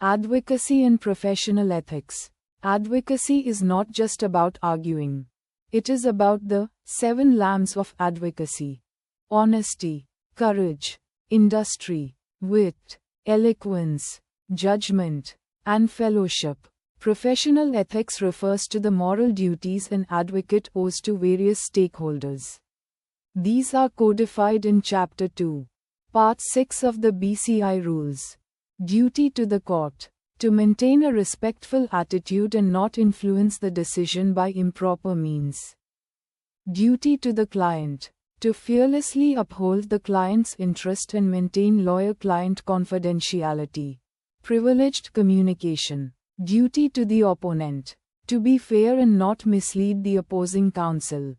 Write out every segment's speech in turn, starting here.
Advocacy and professional ethics. Advocacy is not just about arguing. It is about the 7 lambs of advocacy: honesty, courage, industry, wit, eloquence, judgment, and fellowship. Professional ethics refers to the moral duties an advocate owes to various stakeholders. These are codified in Chapter 2, Part 6 of the BCI Rules. Duty to the court: to maintain a respectful attitude and not influence the decision by improper means. Duty to the client: to fearlessly uphold the client's interest and maintain lawyer-client confidentiality. Privileged communication. Duty to the opponent: to be fair and not mislead the opposing counsel.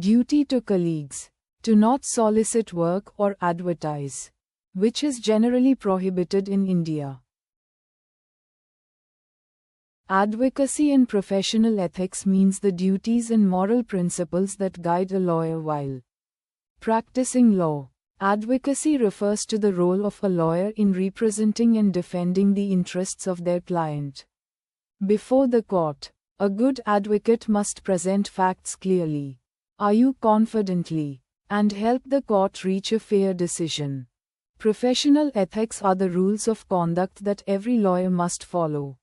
Duty to colleagues: to not solicit work or advertise, which is generally prohibited in India. Advocacy and professional ethics means the duties and moral principles that guide a lawyer while practicing law. Advocacy refers to the role of a lawyer in representing and defending the interests of their client. Before the court, a good advocate must present facts clearly, argue confidently, and help the court reach a fair decision. Professional ethics are the rules of conduct that every lawyer must follow.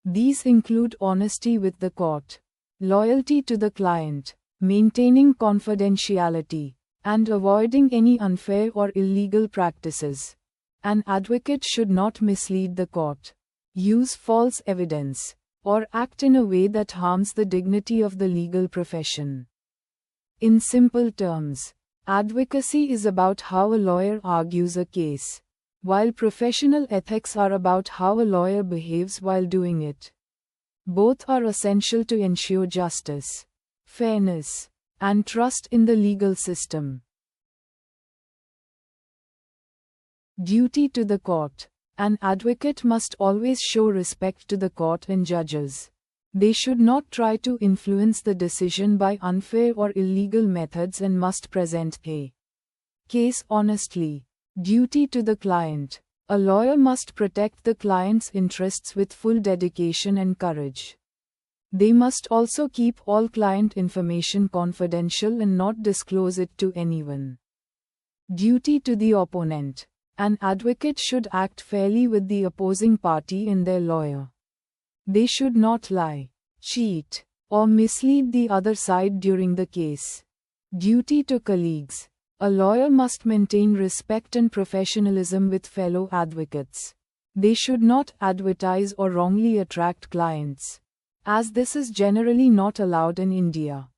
These include honesty with the court, loyalty to the client, maintaining confidentiality, and avoiding any unfair or illegal practices. An advocate should not mislead the court, use false evidence, or act in a way that harms the dignity of the legal profession. In simple terms, advocacy is about how a lawyer argues a case, while professional ethics are about how a lawyer behaves while doing it. Both are essential to ensure justice, fairness, and trust in the legal system. Duty to the court. An advocate must always show respect to the court and judges. They should not try to influence the decision by unfair or illegal methods and must present a case honestly. Duty to the client. A lawyer must protect the client's interests with full dedication and courage. They must also keep all client information confidential and not disclose it to anyone. Duty to the opponent. An advocate should act fairly with the opposing party and their lawyer. They should not lie, cheat, or mislead the other side during the case. Duty to colleagues. A lawyer must maintain respect and professionalism with fellow advocates. They should not advertise or wrongly attract clients, as this is generally not allowed in India.